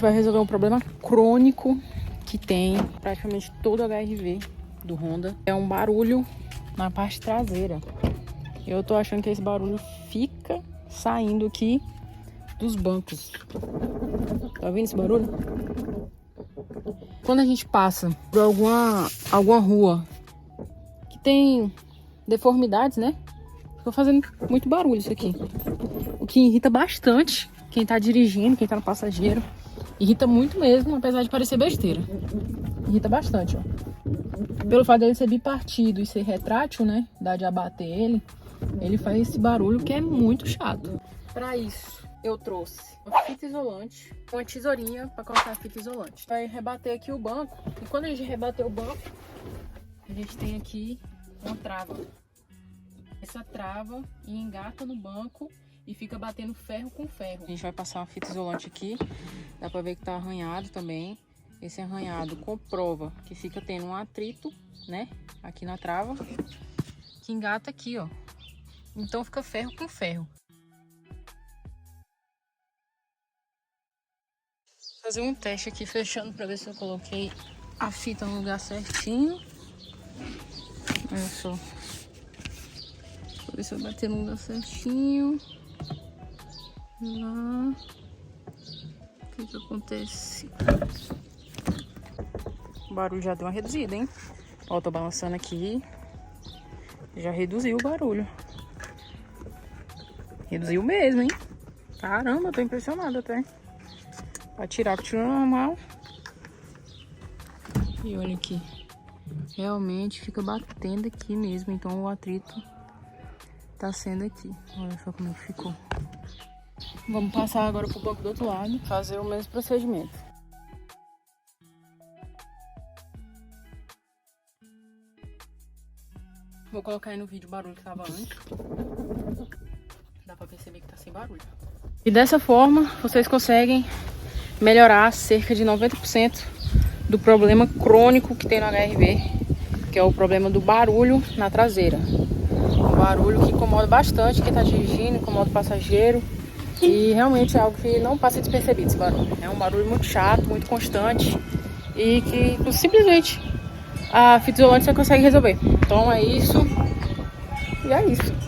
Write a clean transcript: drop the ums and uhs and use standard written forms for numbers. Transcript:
vai resolver um problema crônico que tem praticamente todo o HRV do Honda. É um barulho na parte traseira. Eu tô achando que esse barulho fica saindo aqui dos bancos. Tá vendo esse barulho? Quando a gente passa por alguma rua que tem deformidades, né? Fica fazendo muito barulho isso aqui. O que irrita bastante quem tá dirigindo, quem tá no passageiro. Irrita muito mesmo, apesar de parecer besteira. Irrita bastante, ó. Pelo fato dele ser bipartido e ser retrátil, né? Dá de abater ele faz esse barulho que é muito chato. Pra isso, eu trouxe uma fita isolante, uma tesourinha pra colocar a fita isolante. Vai rebater aqui o banco. E quando a gente rebater o banco, a gente tem aqui uma trava. Essa trava e engata no banco e fica batendo ferro com ferro. A gente vai passar uma fita isolante aqui. Dá pra ver que tá arranhado também. Esse arranhado comprova que fica tendo um atrito, né? Aqui na trava. Que engata aqui, ó. Então fica ferro com ferro. Vou fazer um teste aqui fechando pra ver se eu coloquei a fita no lugar certinho. Olha só. Vou ver se eu bater no lugar certinho. Lá. O que acontece? O barulho já deu uma reduzida, hein? Ó, tô balançando aqui. Já reduziu o barulho. Reduziu mesmo, hein? Caramba, tô impressionada até. Pra tirar, continua normal. E olha aqui. Realmente fica batendo aqui mesmo. Então o atrito tá sendo aqui. Olha só como é que ficou. Vamos passar agora pro banco do outro lado. Fazer o mesmo procedimento. Vou colocar aí no vídeo o barulho que tava antes. Dá pra perceber que tá sem barulho. E dessa forma, vocês conseguem melhorar cerca de 90% do problema crônico que tem no HRV, que é o problema do barulho na traseira. Um barulho que incomoda bastante quem tá dirigindo, incomoda o passageiro. E realmente é algo que não passa despercebido, esse barulho. É um barulho muito chato, muito constante. E que simplesmente a fita isolante você consegue resolver. Então é isso. E é isso.